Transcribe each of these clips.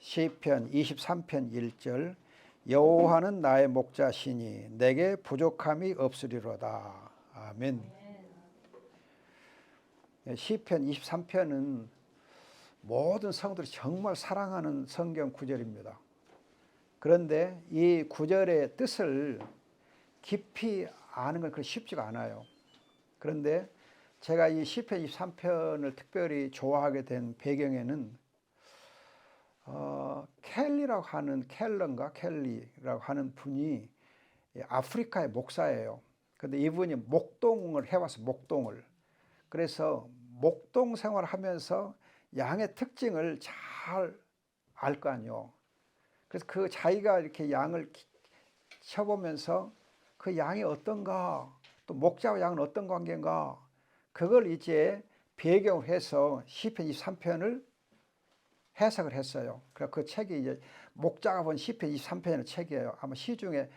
시편 23편 1절 여호와는 나의 목자시니 내게 부족함이 없으리로다. 아멘. 시편 23편은 모든 성도들이 정말 사랑하는 성경 구절입니다. 그런데 이 구절의 뜻을 깊이 아는 건 그렇게 쉽지가 않아요. 그런데 제가 이 시편 23편을 특별히 좋아하게 된 배경에는 켈리라고 하는 분이 아프리카의 목사예요. 근데 이분이 목동을 해와서 목동을. 그래서 목동 생활을 하면서 양의 특징을 잘 알 거 아니에요. 그래서 그 자기가 이렇게 양을 쳐보면서 그 양이 어떤가, 또 목자와 양은 어떤 관계인가, 그걸 이제 배경으로 해서 시편 23편을 해석을 했어요. 그래서 그 책이 이제 목자가 본 시편 23편이라는 책이에요. 아마 시중에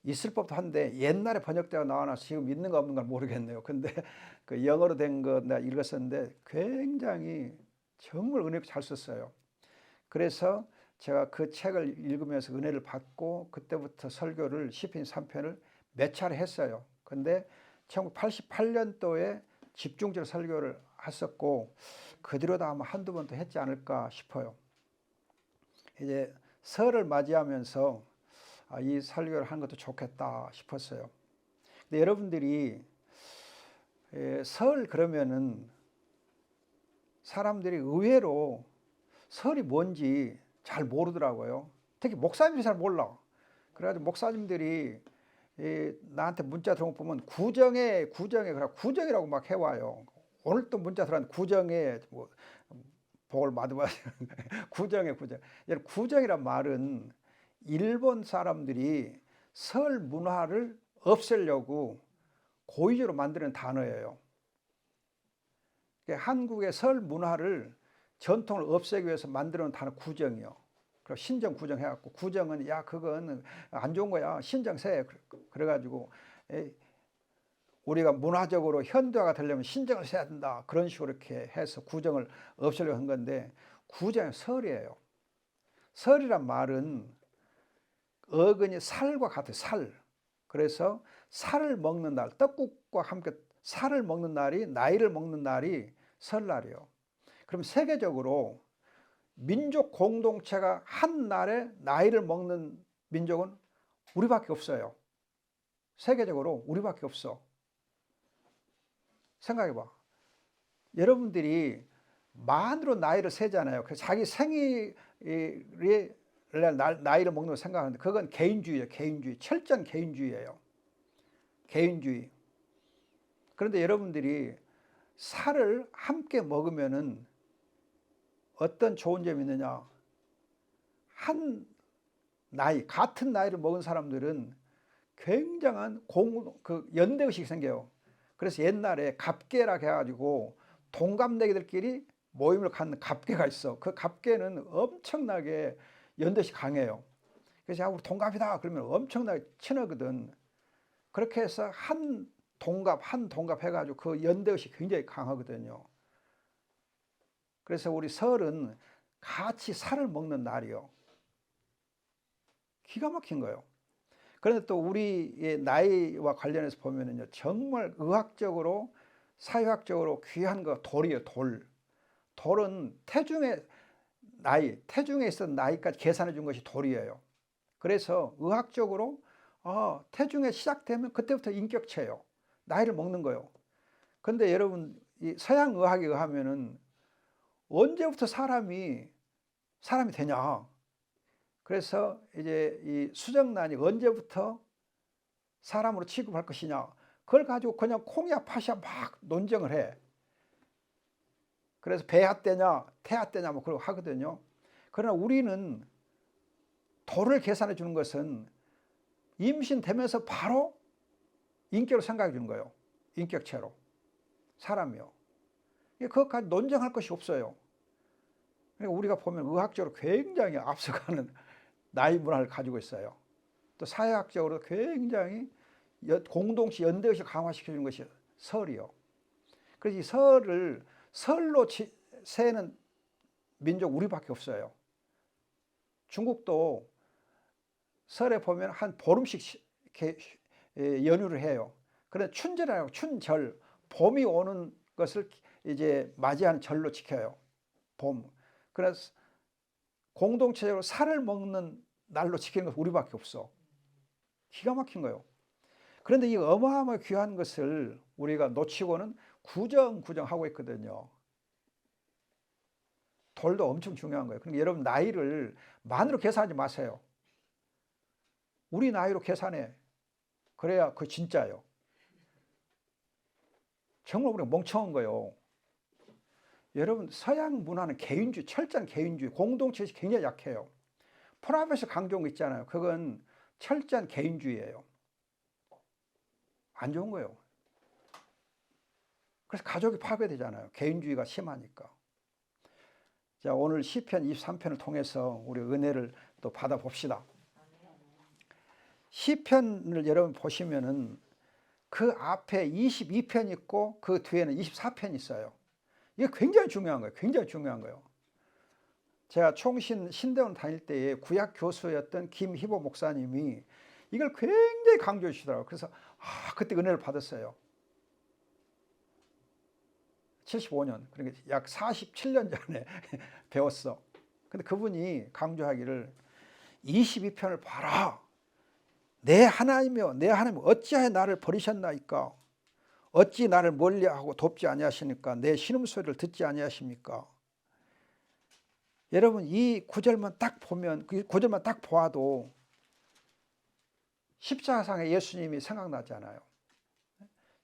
있을 법도 한데 옛날에 번역되어 나와서 지금 있는 거 없는 걸 모르겠네요. 근데 그 영어로 된 거 내가 읽었었는데 굉장히 정말 은혜 잘 썼어요. 그래서 제가 그 책을 읽으면서 은혜를 받고 그때부터 설교를 시편 3편을 몇 차례 했어요. 근데 1988년도에 집중적으로 설교를 했었고 그 뒤로도 아마 한두 번 더 했지 않을까 싶어요. 이제 설을 맞이하면서 이 설교를 하는 것도 좋겠다 싶었어요. 근데 여러분들이 설 그러면은 사람들이 의외로 설이 뭔지 잘 모르더라고요. 특히 목사님들이 잘 몰라. 그래가지고 목사님들이 나한테 문자 들어오면 보면 구정이라고 막 해와요. 오늘 또 문자 들어왔는데 구정에 뭐 복을 받으면 구정에. 구정이란 말은 일본 사람들이 설 문화를 없애려고 고의적으로 만드는 단어예요. 한국의 설 문화를 전통을 없애기 위해서 만드는 단어 구정이요. 그리고 신정 구정 해갖고 구정은 야 그건 안 좋은 거야 신정세. 그래가지고 우리가 문화적으로 현대화가 되려면 신정을 세야 된다. 그런 식으로 이렇게 해서 구정을 없애려고 한 건데 구정은 설이에요. 설이란 말은 어근이 살과 같아요. 살. 그래서 살을 먹는 날, 떡국과 함께 살을 먹는 날이 나이를 먹는 날이 설날이에요. 그럼 세계적으로 민족 공동체가 한 날에 나이를 먹는 민족은 우리밖에 없어요. 세계적으로 우리밖에 없어. 생각해봐. 여러분들이 만으로 나이를 세잖아요. 그래서 자기 생일에 나이를 먹는 걸 생각하는데 그건 개인주의예요. 개인주의. 철저한 개인주의예요. 개인주의. 그런데 여러분들이 살을 함께 먹으면은 어떤 좋은 점이 있느냐. 같은 나이를 먹은 사람들은 굉장한 연대의식이 생겨요. 그래서 옛날에 갑계라고 해가지고 동갑내기들끼리 모임을 갖는 갑계가 있어. 그 갑계는 엄청나게 연대의식이 강해요. 그래서 야, 우리 동갑이다 그러면 엄청나게 친하거든. 그렇게 해서 한 동갑 해가지고 그 연대의식이 굉장히 강하거든요. 그래서 우리 설은 같이 살을 먹는 날이요. 기가 막힌 거예요. 그런데 또 우리의 나이와 관련해서 보면은요, 정말 의학적으로, 사회학적으로 귀한 거 돌이에요, 돌. 돌은 태중에 있었던 나이까지 계산해 준 것이 돌이에요. 그래서 의학적으로, 태중에 시작되면 그때부터 인격체예요. 나이를 먹는 거예요. 근데 여러분, 이 서양 의학에 의하면은 언제부터 사람이 되냐? 그래서 이제 이 수정란이 언제부터 사람으로 취급할 것이냐. 그걸 가지고 그냥 콩이야 팥이야 막 논쟁을 해. 그래서 배하 때냐 태하 때냐 뭐 그러고 하거든요. 그러나 우리는 돌을 계산해 주는 것은 임신되면서 바로 인격으로 생각해 주는 거예요. 인격체로. 사람이요. 그것까지 논쟁할 것이 없어요. 그러니까 우리가 보면 의학적으로 굉장히 앞서가는 나이 문화를 가지고 있어요. 또 사회학적으로 굉장히 공동체 연대의식을 강화시켜주는 것이 설이요. 그래서 이 설로 세는 민족 우리밖에 없어요. 중국도 설에 보면 한 보름씩 이렇게 연휴를 해요. 그런데 춘절이라고 춘절, 봄이 오는 것을 이제 맞이하는 절로 지켜요. 봄. 그래서 공동체적으로 살을 먹는 날로 지키는 건 우리밖에 없어. 기가 막힌 거예요. 그런데 이 어마어마하게 귀한 것을 우리가 놓치고는 구정하고 있거든요. 돌도 엄청 중요한 거예요. 그러니까 여러분 나이를 만으로 계산하지 마세요. 우리 나이로 계산해. 그래야 그 진짜예요. 정말 우리가 멍청한 거예요. 여러분 서양 문화는 개인주의, 철저한 개인주의, 공동체의식이 굉장히 약해요. 프라이빗을 강조한 거 있잖아요. 그건 철저한 개인주의예요. 안 좋은 거예요. 그래서 가족이 파괴되잖아요. 개인주의가 심하니까. 자, 오늘 시편 23편을 통해서 우리 은혜를 또 받아봅시다. 시편을 여러분 보시면은 그 앞에 22편 있고 그 뒤에는 24편 있어요. 이게 굉장히 중요한 거예요. 굉장히 중요한 거예요. 제가 총신 신대원 다닐 때에 구약 교수였던 김희보 목사님이 이걸 굉장히 강조해 주시더라고요. 그래서 그때 은혜를 받았어요. 75년, 그러니까 약 47년 전에 배웠어. 근데 그분이 강조하기를 22편을 봐라. 내 하나님이여, 내 하나님 어찌하여 나를 버리셨나이까? 어찌 나를 멀리하고 돕지 아니하십니까? 내 신음소리를 듣지 아니하십니까? 여러분 이 구절만 딱 보면, 그 구절만 딱 보아도 십자가상의 예수님이 생각나잖아요.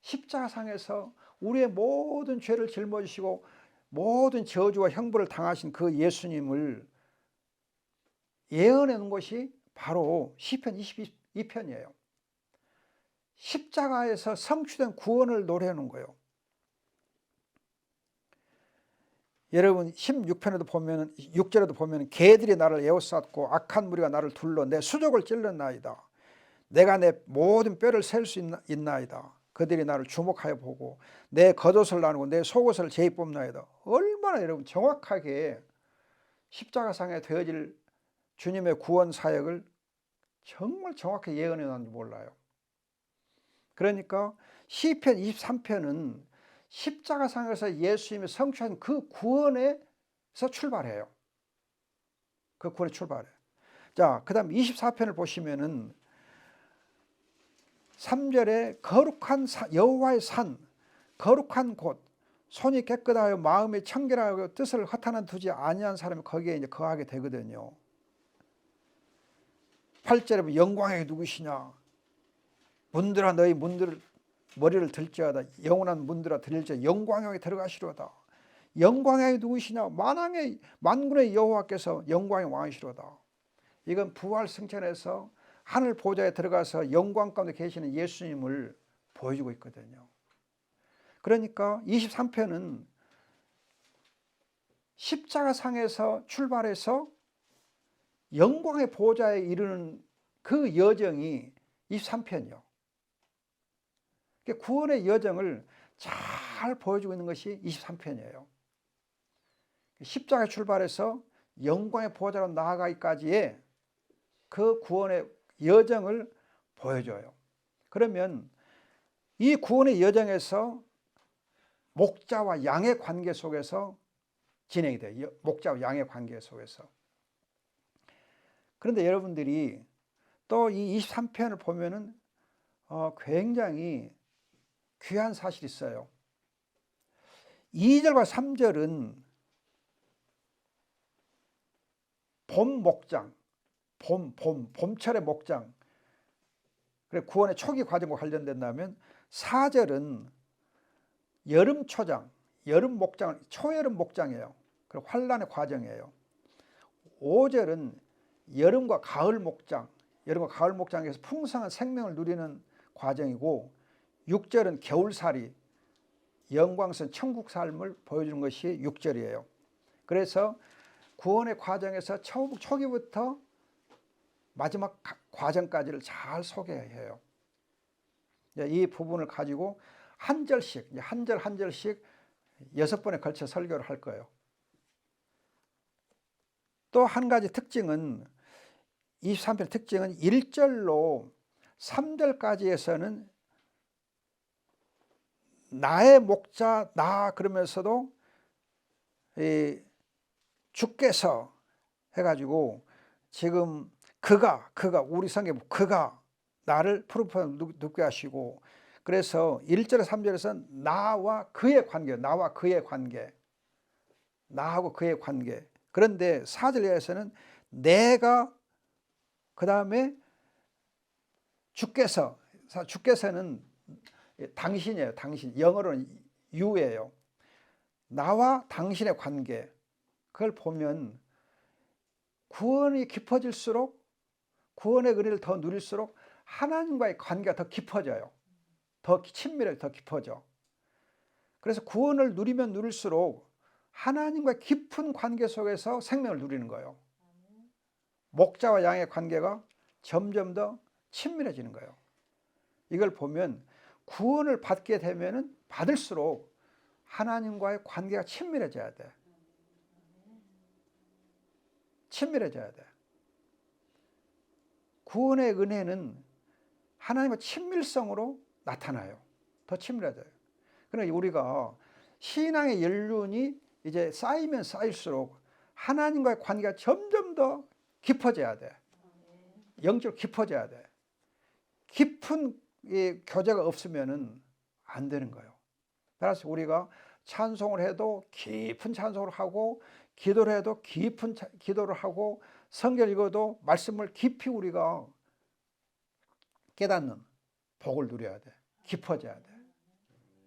십자가상에서 우리의 모든 죄를 짊어지시고 모든 저주와 형벌을 당하신 그 예수님을 예언해 놓은 것이 바로 시편 22편이에요. 십자가에서 성취된 구원을 노래해 놓은 거예요. 여러분 16편에도 보면 6절에도 보면 개들이 나를 에워쌌고 악한 무리가 나를 둘러 내 수족을 찔렀나이다. 내가 내 모든 뼈를 셀 수 있나이다. 그들이 나를 주목하여 보고 내 겉옷을 나누고 내 속옷을 제이 뽑나이다. 얼마나 여러분 정확하게 십자가상에 되어질 주님의 구원 사역을 정말 정확하게 예언해 놨는지 몰라요. 그러니까 시편 23편은 십자가상에서 예수님이 성취한 그 구원에서 출발해요. 그 구원에 출발해요. 자, 그 다음 24편을 보시면은 3절에 거룩한 여호와의 산, 거룩한 곳, 손이 깨끗하여 마음이 청결하고 뜻을 허탄한 두지 아니한 사람이 거기에 이제 거하게 되거든요. 8절에 보면 영광의 누구시냐? 문들아 너희 문들 머리를 들지어다. 영원한 문들아 들릴지어다. 영광에 들어가시로다. 영광의 누구시냐? 만왕의 만군의 여호와께서 영광의 왕이시로다. 이건 부활 승천에서 하늘 보좌에 들어가서 영광 가운데 계시는 예수님을 보여주고 있거든요. 그러니까 23편은 십자가상에서 출발해서 영광의 보좌에 이르는 그 여정이 23편이요. 구원의 여정을 잘 보여주고 있는 것이 23편이에요. 십자가에 출발해서 영광의 보좌로 나아가기까지의 그 구원의 여정을 보여줘요. 그러면 이 구원의 여정에서 목자와 양의 관계 속에서 진행이 돼요. 목자와 양의 관계 속에서. 그런데 여러분들이 또 이 23편을 보면은 굉장히 귀한 사실이 있어요. 2절과 3절은 봄 목장, 봄철의 목장, 그래 구원의 초기 과정과 관련된다면 4절은 여름 초장, 여름 목장, 초여름 목장이에요. 그리고 환란의 과정이에요. 5절은 여름과 가을 목장, 여름과 가을 목장에서 풍성한 생명을 누리는 과정이고 6절은 겨울살이, 영광스러운 천국 삶을 보여주는 것이 6절이에요. 그래서 구원의 과정에서 초기부터 마지막 과정까지를 잘 소개해요. 이 부분을 가지고 한 절씩, 한 절씩 6번에 걸쳐 설교를 할 거예요. 또 한 가지 특징은 23편의 특징은 1절로 3절까지에서는 나의 목자 나 그러면서도 주께서 해가지고 지금 그가 우리 성경 그가 나를 푸르푸르 눕게 하시고, 그래서 1절 3절에서는 나와 그의 관계, 나와 그의 관계, 나하고 그의 관계. 그런데 4절에서는 내가, 그 다음에 주께서는 당신이에요. 당신, 영어로는 you예요. 나와 당신의 관계, 그걸 보면 구원이 깊어질수록, 구원의 은혜를 더 누릴수록 하나님과의 관계가 더 깊어져요. 더 친밀하게 더 깊어져. 그래서 구원을 누리면 누릴수록 하나님과 깊은 관계 속에서 생명을 누리는 거예요. 목자와 양의 관계가 점점 더 친밀해지는 거예요. 이걸 보면 구원을 받게 되면은 받을수록 하나님과의 관계가 친밀해져야 돼. 친밀해져야 돼. 구원의 은혜는 하나님과 친밀성으로 나타나요. 더 친밀해져요. 그러니까 우리가 신앙의 연륜이 이제 쌓이면 쌓일수록 하나님과의 관계가 점점 더 깊어져야 돼. 영적으로 깊어져야 돼. 깊은 교제가 없으면은 안 되는 거예요. 따라서 우리가 찬송을 해도 깊은 찬송을 하고, 기도를 해도 깊은 기도를 하고, 성경 읽어도 말씀을 깊이 우리가 깨닫는 복을 누려야 돼. 깊어져야 돼.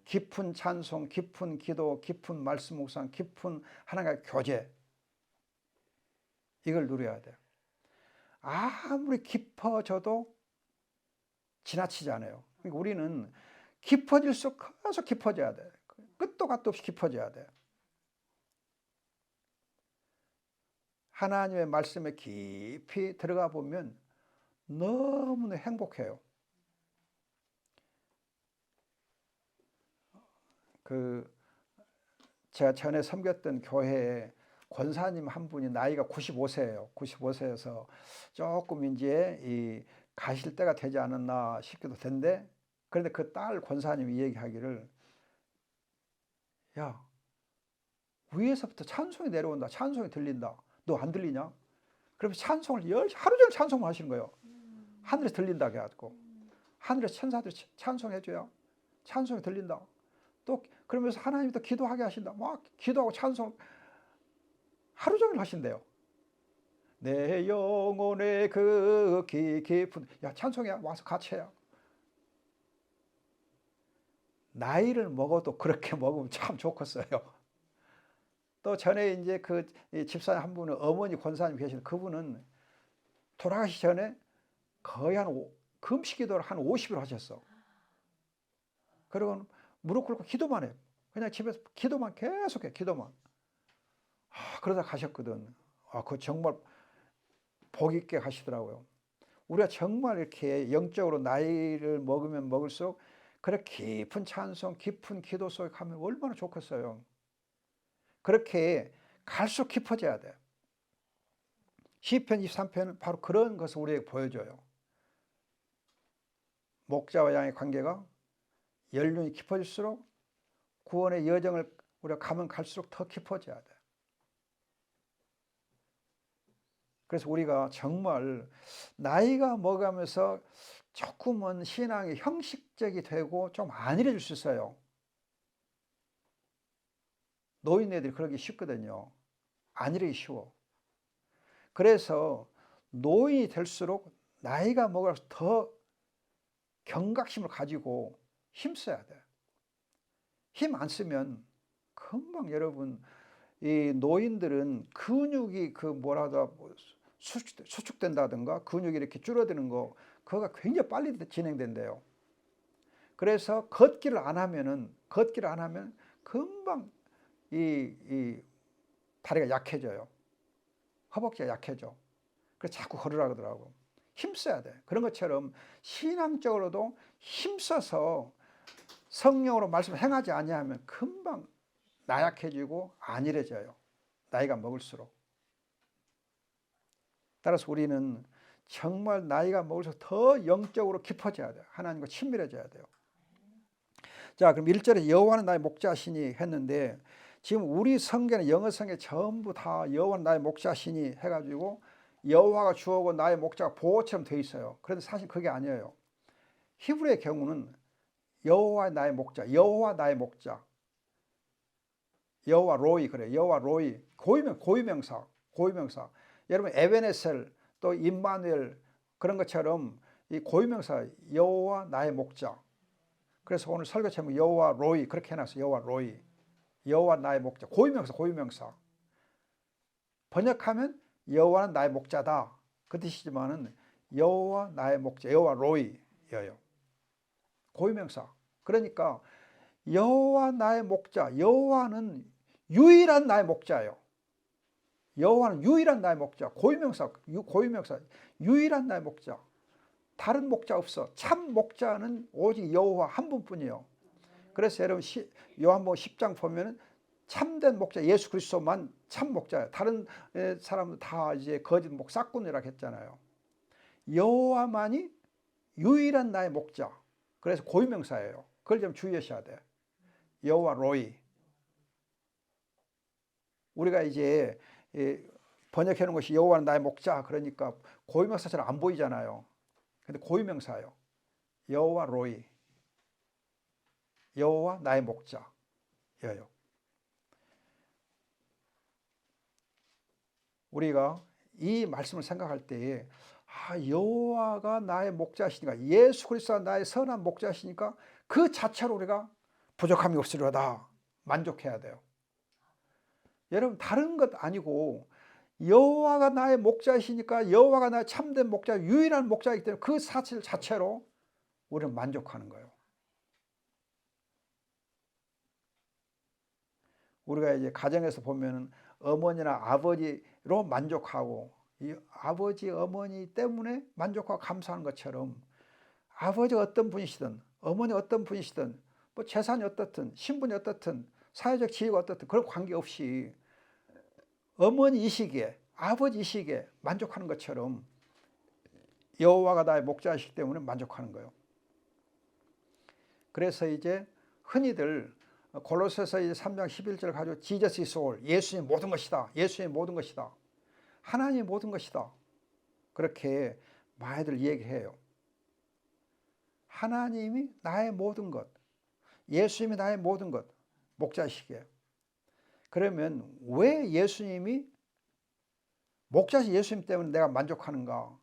깊은 찬송, 깊은 기도, 깊은 말씀 묵상, 깊은 하나님과의 교제, 이걸 누려야 돼. 아무리 깊어져도 지나치지 않아요. 그러니까 우리는 깊어질수록 계속 깊어져야 돼. 끝도 갓도 없이 깊어져야 돼. 하나님의 말씀에 깊이 들어가 보면 너무나 행복해요. 제가 전에 섬겼던 교회에 권사님 한 분이 나이가 95세예요. 95세여서 조금 이제 가실 때가 되지 않았나 싶기도 된데, 그런데 그 딸 권사님이 얘기하기를, 야, 위에서부터 찬송이 내려온다. 찬송이 들린다. 너 안 들리냐? 그러면서 찬송을 하루 종일 찬송을 하시는 거예요. 하늘에서 들린다 해가지고. 하늘에서 천사들이 찬송해줘요. 찬송이 들린다. 또 그러면서 하나님이 또 기도하게 하신다. 막 기도하고 찬송 하루 종일 하신대요. 내 영혼의 그 깊은, 야, 찬송이야, 와서 같이 해요. 나이를 먹어도 그렇게 먹으면 참 좋겠어요. 또 전에 이제 그 집사님 한 분은 어머니 권사님 계시는 그분은 돌아가시기 전에 거의 금식 기도를 한 50일 하셨어. 그리고 무릎 꿇고 기도만 해요. 그냥 집에서 기도만 계속해, 기도만. 그러다 가셨거든. 그거 정말 복 있게 하시더라고요. 우리가 정말 이렇게 영적으로 나이를 먹으면 먹을수록 그렇게 깊은 찬송, 깊은 기도 속에 가면 얼마나 좋겠어요. 그렇게 갈수록 깊어져야 돼. 시편 23편은 바로 그런 것을 우리에게 보여줘요. 목자와 양의 관계가 연륜이 깊어질수록 구원의 여정을 우리가 가면 갈수록 더 깊어져야 돼. 그래서 우리가 정말 나이가 먹으면서 조금은 신앙이 형식적이 되고 좀 안일해질 수 있어요. 노인네들이 그러기 쉽거든요. 안일하기 쉬워. 그래서 노인이 될수록 나이가 먹을수록 더 경각심을 가지고 힘써야 돼. 힘 안 쓰면 금방, 여러분, 이 노인들은 근육이 수축된다든가 근육이 이렇게 줄어드는 거, 그거가 굉장히 빨리 진행된대요. 그래서 걷기를 안 하면 금방 이 다리가 약해져요. 허벅지가 약해져. 그래서 자꾸 걸으라 그러더라고. 힘써야 돼. 그런 것처럼 신앙적으로도 힘써서 성령으로 말씀을 행하지 아니하면 금방 나약해지고 안일해져요. 나이가 먹을수록. 따라서 우리는 정말 나이가 먹을수록 더 영적으로 깊어져야 돼요. 하나님과 친밀해져야 돼요. 자, 그럼 1절에 여호와는 나의 목자시니 했는데, 지금 우리 성경에, 영어 성경에 전부 다 여호와는 나의 목자시니 해가지고 여호와가 주어고 나의 목자가 보호처럼 돼 있어요. 그런데 사실 그게 아니에요. 히브리의 경우는 여호와 나의 목자, 여호와 나의 목자, 여호와 로이, 그래, 여호와 로이, 고유명사. 여러분 에베네셀 또 임마누엘 그런 것처럼 이 고유명사 여호와 나의 목자. 그래서 오늘 설교 제목 여호와 로이 그렇게 해놨어요. 여호와 로이, 여호와 나의 목자. 고유명사. 번역하면 여호와는 나의 목자다 그 뜻이지만은 여호와 나의 목자, 여호와 로이예요. 고유명사. 그러니까 여호와 나의 목자, 여호와는 유일한 나의 목자예요. 여호와는 유일한 나의 목자. 고유명사, 유일한 나의 목자. 다른 목자 없어. 참 목자는 오직 여호와 한 분뿐이에요. 그래서 여러분 요한복음 10장 보면은 참된 목자 예수 그리스도만 참 목자예요. 다른 사람은 다 이제 거짓 싹꾼이라고 했잖아요. 여호와만이 유일한 나의 목자. 그래서 고유명사예요. 그걸 좀 주의하셔야 돼. 여호와 로이. 우리가 이제 번역해 놓은 것이 여호와는 나의 목자 그러니까 고유명사처럼 안 보이잖아요. 근데 고유명사예요. 여호와 로이, 여호와 나의 목자예요. 우리가 이 말씀을 생각할 때에 여호와가 나의 목자시니까, 예수 그리스도가 나의 선한 목자시니까 그 자체로 우리가 부족함이 없으리로다 만족해야 돼요. 여러분 다른 것 아니고 여호와가 나의 목자이시니까, 여호와가 나의 참된 목자, 유일한 목자이기 때문에 그 사실 자체로 우리는 만족하는 거예요. 우리가 이제 가정에서 보면은 어머니나 아버지로 만족하고, 이 아버지 어머니 때문에 만족하고 감사하는 것처럼, 아버지가 어떤 분이시든 어머니 어떤 분이시든 뭐 재산이 어떻든 신분이 어떻든 사회적 지위가 어떻든 그런 관계없이 어머니 이 시기에 아버지 이 시기에 만족하는 것처럼 여호와가 나의 목자이시기 때문에 만족하는 거예요. 그래서 이제 흔히들 골로새서 3장 11절 가지고 Jesus is all, 예수님 모든 것이다, 예수님 모든 것이다, 하나님이 모든 것이다, 그렇게 많이들 얘기해요. 하나님이 나의 모든 것, 예수님이 나의 모든 것, 목자시기에. 그러면 왜 예수님이 목자신 예수님 때문에 내가 만족하는가?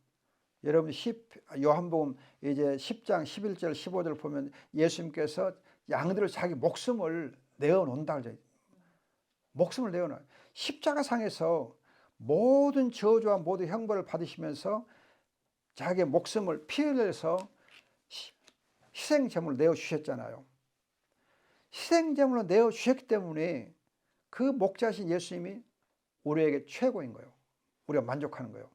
여러분 요한복음 이제 10장 11절 15절 보면 예수님께서 양들을 자기 목숨을 내어놓는다 그러죠. 목숨을 내어놔. 십자가상에서 모든 저주와 모든 형벌을 받으시면서 자기의 목숨을 피 흘려서 희생제물로 내어주셨잖아요. 희생제물로 내어주셨기 때문에 그 목자신 예수님이 우리에게 최고인 거예요. 우리가 만족하는 거예요.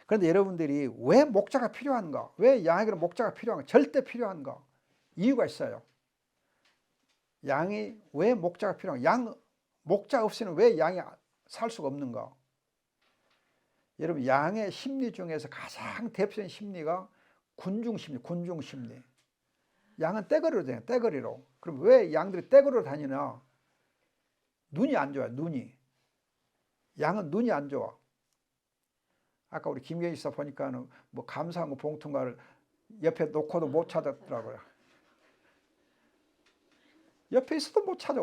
그런데 여러분들이 왜 목자가 필요한가? 왜 양에게는 목자가 필요한가? 절대 필요한가? 이유가 있어요. 양이 왜 목자가 필요한가? 목자 없이는 왜 양이 살 수가 없는가? 여러분 양의 심리 중에서 가장 대표적인 심리가 군중심리. 양은 떼거리로 다녀요. 떼거리로. 그럼 왜 양들이 떼거리로 다니나? 눈이 안 좋아요. 양은 눈이 안 좋아. 아까 우리 김경희 씨가 보니까는 뭐 감사한 거 봉투인가를 옆에 놓고도 못 찾았더라고요. 옆에 있어도 못 찾아.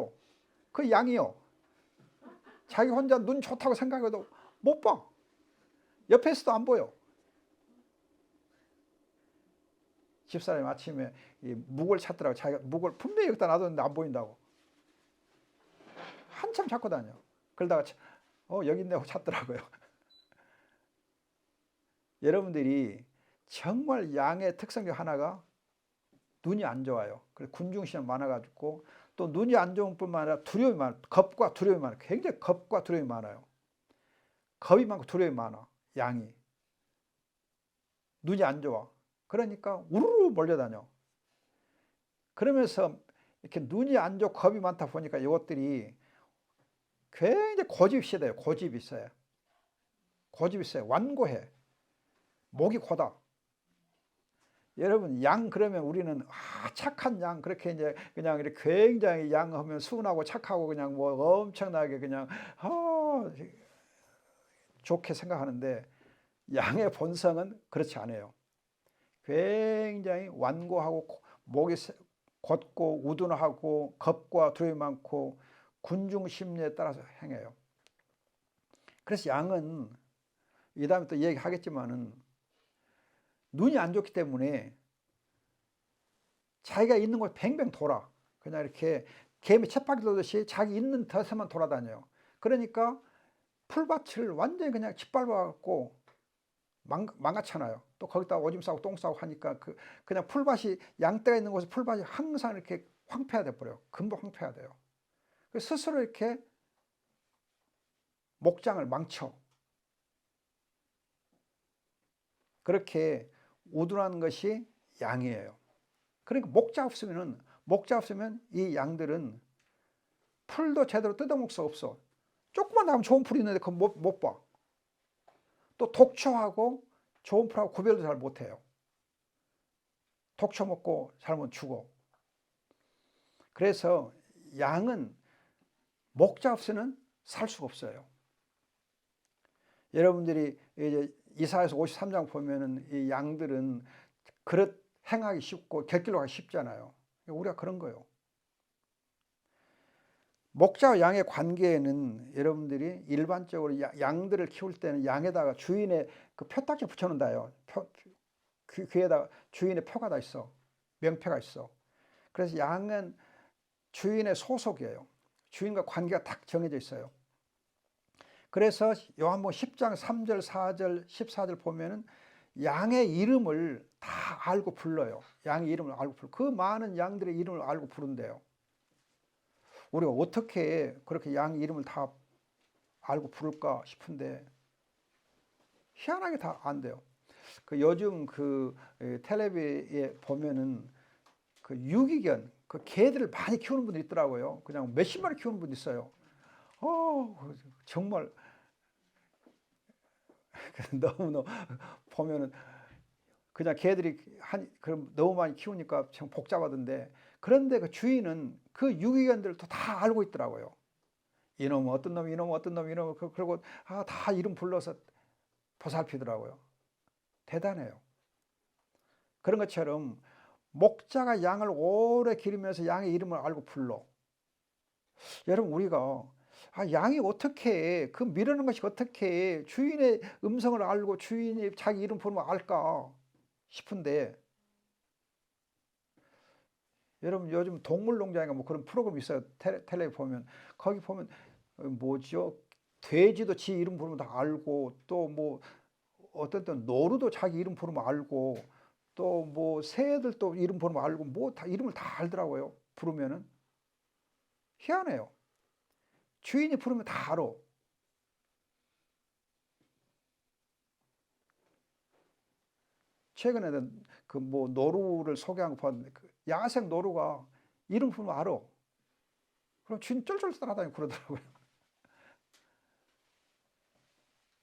그 양이요. 자기 혼자 눈 좋다고 생각해도 못 봐. 옆에 있어도 안 보여. 집사람이 아침에 이 묵을 찾더라고. 자기가 묵을 분명히 여기다 놔뒀는데 안 보인다고. 한참 찾고 다녀. 그러다가 여기 있네 하고 찾더라고요. 여러분들이 정말 양의 특성 중 하나가 눈이 안 좋아요. 그래서 군중심이 많아가지고 또 눈이 안 좋은 뿐만 아니라 두려움이 많아요. 겁과 두려움이 많아요. 굉장히 겁과 두려움이 많아요. 겁이 많고 두려움이 많아. 양이. 눈이 안 좋아. 그러니까 우르르 몰려다녀. 그러면서 이렇게 눈이 안 좋고 겁이 많다 보니까 이것들이 굉장히 고집이 세요. 고집이 있어요. 완고해. 목이 고다. 여러분 양 그러면 우리는 착한 양 그렇게 이제 그냥 이렇게 굉장히 양하면 순하고 착하고 그냥 뭐 엄청나게 그냥 좋게 생각하는데 양의 본성은 그렇지 않아요. 굉장히 완고하고 목이 곧고 우둔하고 겁과 두려움이 많고 군중 심리에 따라서 행해요. 그래서 양은 이 다음에 또 얘기하겠지만은 눈이 안 좋기 때문에 자기가 있는 곳에 뱅뱅 돌아. 그냥 이렇게 개미 쳇바퀴 돌듯이 자기 있는 데서만 돌아다녀요. 그러니까 풀밭을 완전히 그냥 짓밟아 갖고 망가잖아요. 또 거기다 오줌 싸고 똥 싸고 하니까 그냥 풀밭이 양떼가 있는 곳에 풀밭이 항상 이렇게 황폐화돼 버려요. 금방 황폐화돼요. 스스로 이렇게 목장을 망쳐. 그렇게 우둔한 것이 양이에요. 그러니까 목자 없으면 이 양들은 풀도 제대로 뜯어먹을 수 없어. 조금만 나면 좋은 풀이 있는데 그거 못 봐. 또 독초하고 좋은 풀하고 구별도 잘 못해요. 독초 먹고 잘못 죽어. 그래서 양은 목자 없이는 살 수가 없어요. 여러분들이 이제 이사야서 53장 보면은 이 양들은 그릇 행하기 쉽고 곁길로 가기 쉽잖아요. 우리가 그런 거예요. 목자와 양의 관계에는 여러분들이 일반적으로 양들을 키울 때는 양에다가 주인의 그 표딱지 붙여놓는다요. 귀에다가 주인의 표가 다 있어. 명패가 있어. 그래서 양은 주인의 소속이에요. 주인과 관계가 딱 정해져 있어요. 그래서 요한복음 10장 3절, 4절, 14절 보면은 양의 이름을 다 알고 불러요. 양의 이름을 알고 불러. 그 많은 양들의 이름을 알고 부른대요. 우리가 어떻게 그렇게 양 이름을 다 알고 부를까 싶은데 희한하게 다 안 돼요. 요즘 텔레비에 보면은 유기견 개들을 많이 키우는 분들 있더라고요. 그냥 몇십 마리 키우는 분 있어요. 정말 너무 보면은 그냥 개들이 그럼 너무 많이 키우니까 참 복잡하던데, 그런데 그 주인은 그 유기견들도 다 알고 있더라고요. 이놈은 어떤 놈, 이놈은 어떤 놈, 이놈은 그리고 다 이름 불러서 보살피더라고요. 대단해요. 그런 것처럼 목자가 양을 오래 기르면서 양의 이름을 알고 불러. 여러분 우리가 양이 어떻게 미르는 것이 어떻게 주인의 음성을 알고 주인이 자기 이름 부르면 알까 싶은데, 여러분 요즘 동물농장인가 뭐 그런 프로그램 있어요. 텔레비 보면 거기 보면 뭐죠? 돼지도 지 이름 부르면 다 알고, 또 뭐 어떤 때 노루도 자기 이름 부르면 알고, 또 뭐 새들도 이름 부르면 알고, 뭐 다 이름을 다 알더라고요. 부르면은 희한해요. 주인이 부르면 다 알아. 최근에는 뭐 노루를 소개한 거 봤는데 야생 노루가 이름 부르면 알아. 그럼 주인 쫄쫄 따라다니고 그러더라고요.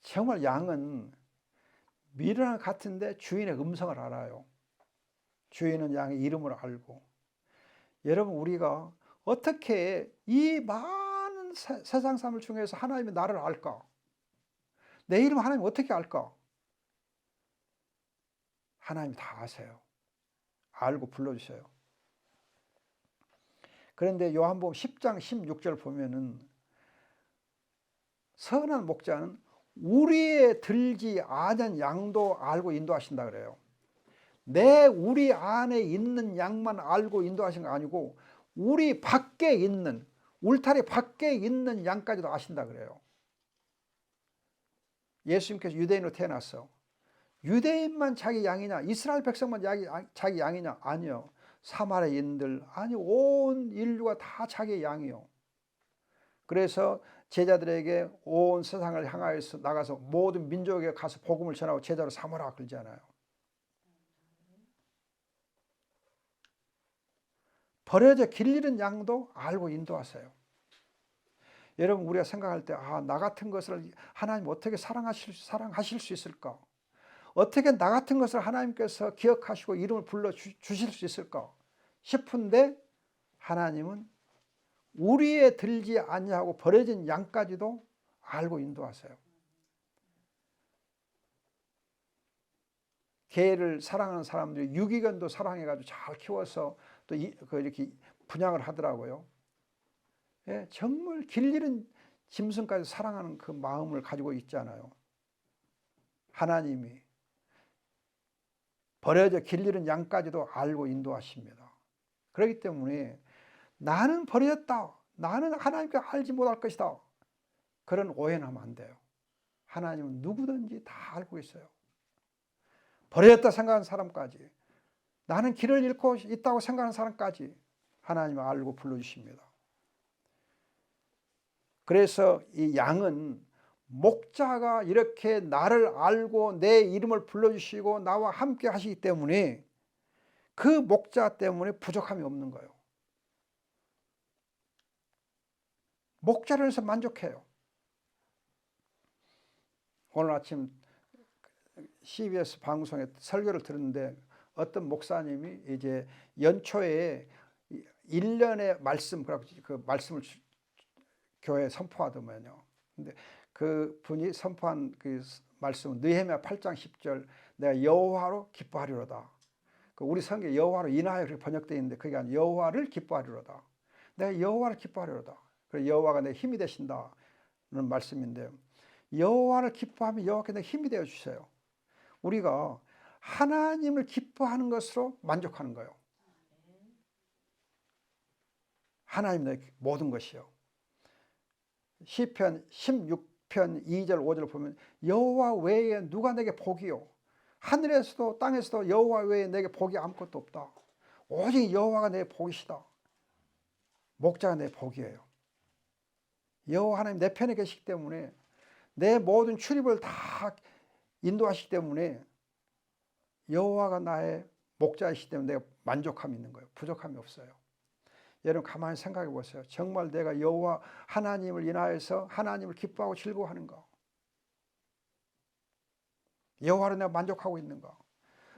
정말 양은 미르랑 같은데 주인의 음성을 알아요. 주인은 양의 이름을 알고. 여러분 우리가 어떻게 이 많은 세상 사람들 중에서 하나님이 나를 알까? 내 이름 하나님 어떻게 알까? 하나님이 다 아세요. 알고 불러주세요. 그런데 요한복음 10장 16절 보면은 선한 목자는 우리의 들지 않은 양도 알고 인도하신다 그래요. 우리 안에 있는 양만 알고 인도하신 거 아니고 우리 밖에 있는, 울타리 밖에 있는 양까지도 아신다 그래요. 예수님께서 유대인으로 태어났어. 유대인만 자기 양이냐? 이스라엘 백성만 자기 양이냐? 아니요. 사마리아인들, 아니 온 인류가 다 자기의 양이요. 그래서 제자들에게 온 세상을 향하여서 나가서 모든 민족에 가서 복음을 전하고 제자로 삼으라 그러잖아요. 버려져 길 잃은 양도 알고 인도하세요. 여러분 우리가 생각할 때 나 같은 것을 하나님 어떻게 사랑하실 수 있을까? 어떻게 나 같은 것을 하나님께서 기억하시고 이름을 불러 주실 수 있을까 싶은데 하나님은 우리에 들지 아니하고 버려진 양까지도 알고 인도하세요. 개를 사랑하는 사람들이 유기견도 사랑해가지고 잘 키워서 또 이렇게 분양을 하더라고요. 예, 정말 길 잃은 짐승까지 사랑하는 그 마음을 가지고 있잖아요. 하나님이 버려져 길 잃은 양까지도 알고 인도하십니다. 그렇기 때문에 나는 버려졌다, 나는 하나님께 알지 못할 것이다, 그런 오해는 하면 안 돼요. 하나님은 누구든지 다 알고 있어요. 버려졌다 생각하는 사람까지, 나는 길을 잃고 있다고 생각하는 사람까지 하나님은 알고 불러주십니다. 그래서 이 양은 목자가 이렇게 나를 알고 내 이름을 불러주시고 나와 함께 하시기 때문에 그 목자 때문에 부족함이 없는 거예요. 목자를 해서 만족해요. 오늘 아침 CBS 방송에 설교를 들었는데 어떤 목사님이 이제 연초에 1년의 말씀, 그 말씀을 교회에 선포하더만요. 근데 그 분이 선포한 그 말씀은 느헤미야 8장 10절, 내가 여호와로 기뻐하리로다. 우리 성경에 여호와로 인하여 그렇게 번역되어 있는데 그게 아니라 여호와를 기뻐하리로다. 내가 여호와를 기뻐하리로다. 그래서 여호와가 내 힘이 되신다는 말씀인데, 여호와를 기뻐하면 여호와께 내 힘이 되어 주세요. 우리가 하나님을 기뻐하는 것으로 만족하는 거예요. 하나님 내 모든 것이요. 시편 16편 2절 5절 보면 여호와 외에 누가 내게 복이요, 하늘에서도 땅에서도 여호와 외에 내게 복이 아무것도 없다. 오직 여호와가 내 복이시다. 목자가 내 복이에요. 여호와 하나님 내 편에 계시기 때문에 내 모든 출입을 다 인도하시기 때문에 여호와가 나의 목자이시기 때문에 내가 만족함이 있는 거예요. 부족함이 없어요. 여러분 가만히 생각해 보세요. 정말 내가 여호와 하나님을 인하여서 하나님을 기뻐하고 즐거워하는가? 여호와로 내가 만족하고 있는가?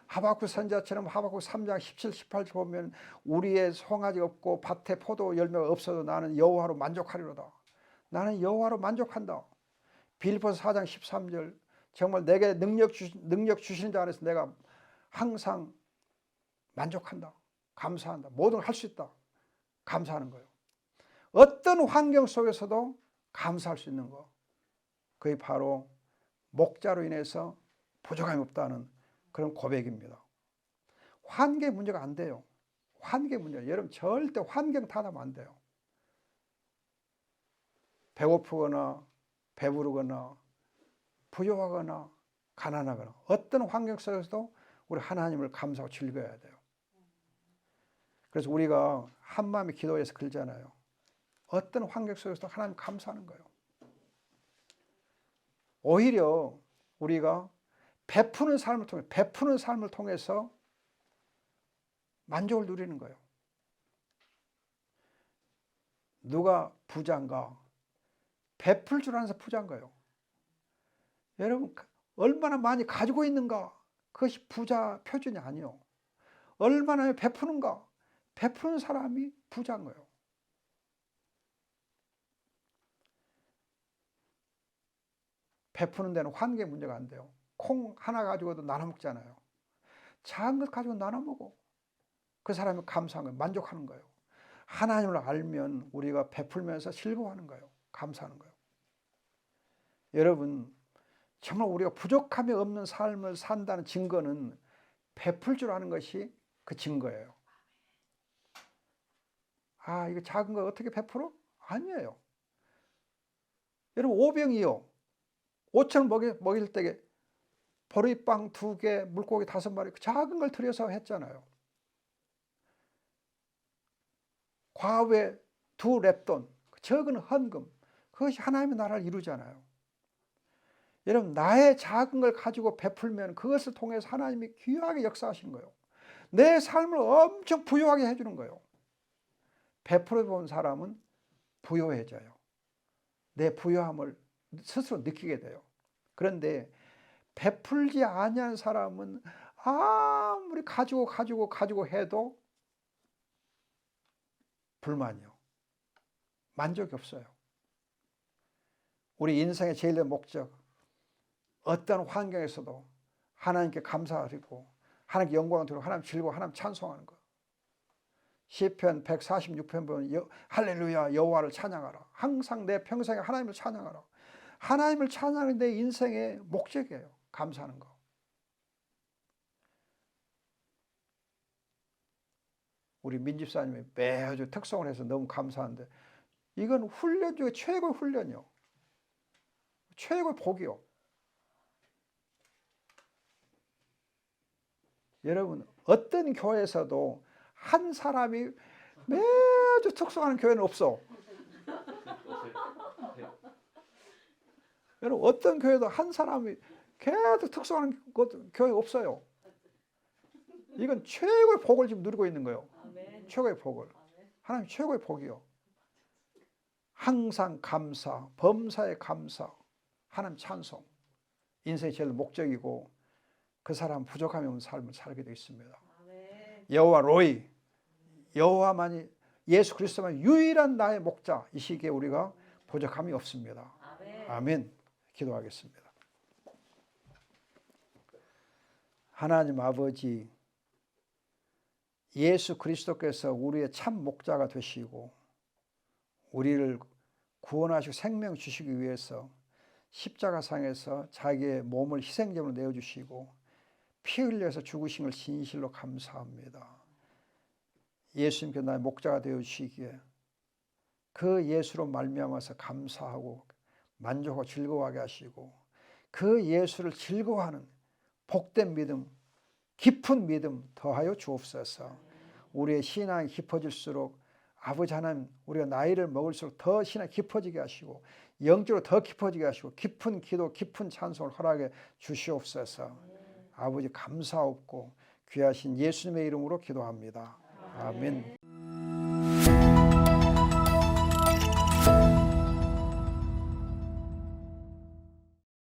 하박국 선지자처럼 하박국 3장 17, 18절 보면 우리의 송아지 없고 밭에 포도 열매가 없어도 나는 여호와로 만족하리로다. 나는 여호와로 만족한다. 빌립보서 4장 13절 정말 내게 능력 주시는 자 안에서 내가 항상 만족한다, 감사한다, 모든 걸 할 수 있다, 감사하는 거예요. 어떤 환경 속에서도 감사할 수 있는 거, 그게 바로 목자로 인해서 부족함이 없다는 그런 고백입니다. 환경 문제가 안 돼요. 환경 문제, 여러분 절대 환경 탓하면 안 돼요. 배고프거나 배부르거나 부유하거나 가난하거나 어떤 환경 속에서도 우리 하나님을 감사하고 즐겨야 돼요. 그래서 우리가 한마음의 기도에서 그러잖아요. 어떤 환경 속에서도 하나님 감사하는 거예요. 오히려 우리가 베푸는 삶을 통해서 만족을 누리는 거예요. 누가 부자인가? 베풀 줄 아는 사람이 부자인 거예요. 여러분 얼마나 많이 가지고 있는가? 그것이 부자 표준이 아니요. 얼마나 베푸는가? 베푸는 사람이 부자인 거예요. 베푸는 데는 환경의 문제가 안 돼요. 콩 하나 가지고도 나눠 먹잖아요. 작은 것 가지고 나눠 먹어. 그 사람이 감사한 거예요. 만족하는 거예요. 하나님을 알면 우리가 베풀면서 즐거워하는 거예요. 감사하는 거예요. 여러분 정말 우리가 부족함이 없는 삶을 산다는 증거는 베풀 줄 아는 것이 그 증거예요. 아, 이거 작은 거 어떻게 베풀어? 아니에요. 여러분 오병이요, 5천 먹일 때에 보리빵 2개, 물고기 5마리, 그 작은 걸 들여서 했잖아요. 과외 2렙돈, 적은 헌금, 그것이 하나님의 나라를 이루잖아요. 여러분 나의 작은 걸 가지고 베풀면 그것을 통해서 하나님이 귀하게 역사하시는 거예요. 내 삶을 엄청 부유하게 해주는 거예요. 베풀어 본 사람은 부유해져요. 내 부유함을 스스로 느끼게 돼요. 그런데 베풀지 아니한 사람은 아무리 가지고 해도 불만이요. 만족이 없어요. 우리 인생의 제일 큰 목적, 어떤 환경에서도 하나님께 감사드리고 하나님께 영광을 드리고 하나님 즐거워 하나님 찬송하는 것. 시편 146편 보면 할렐루야 여호와를 찬양하라. 항상 내 평생에 하나님을 찬양하라. 하나님을 찬양하는 내 인생의 목적이에요. 감사하는 거. 우리 민집사님이 매주 특송을 해서 너무 감사한데 이건 훈련 중에 최고의 훈련이요. 최고의 복이요. 여러분 어떤 교회에서도 한 사람이 매주 특송하는 교회는 없어. 여러분 어떤 교회도 한 사람이 계속 특송하는 교회 없어요. 이건 최고의 복을 지금 누리고 있는 거예요. 최고의 복을. 하나님 최고의 복이요. 항상 감사, 범사에 감사, 하나님 찬송. 인생의 제일 목적이고 그 사람 부족함이 없는 삶을 살게 되어 있습니다. 여호와 로이, 여호와만이 예수 그리스도만 유일한 나의 목자. 이 시기에 우리가 부족함이 없습니다. 아멘. 기도하겠습니다. 하나님 아버지, 예수 그리스도께서 우리의 참 목자가 되시고 우리를 구원하시고 생명 주시기 위해서 십자가상에서 자기의 몸을 희생제물로 내어주시고 피 흘려서 죽으신 걸 진실로 감사합니다. 예수님께 나의 목자가 되어주시기에 그 예수로 말미암아서 감사하고 만족하고 즐거워하게 하시고 그 예수를 즐거워하는 복된 믿음, 깊은 믿음 더하여 주옵소서. 우리의 신앙이 깊어질수록 아버지 하나님, 우리가 나이를 먹을수록 더 신앙이 깊어지게 하시고 영적으로 더 깊어지게 하시고 깊은 기도, 깊은 찬송을 허락해 주시옵소서. 아버지 감사없고 귀하신 예수님의 이름으로 기도합니다. 아멘.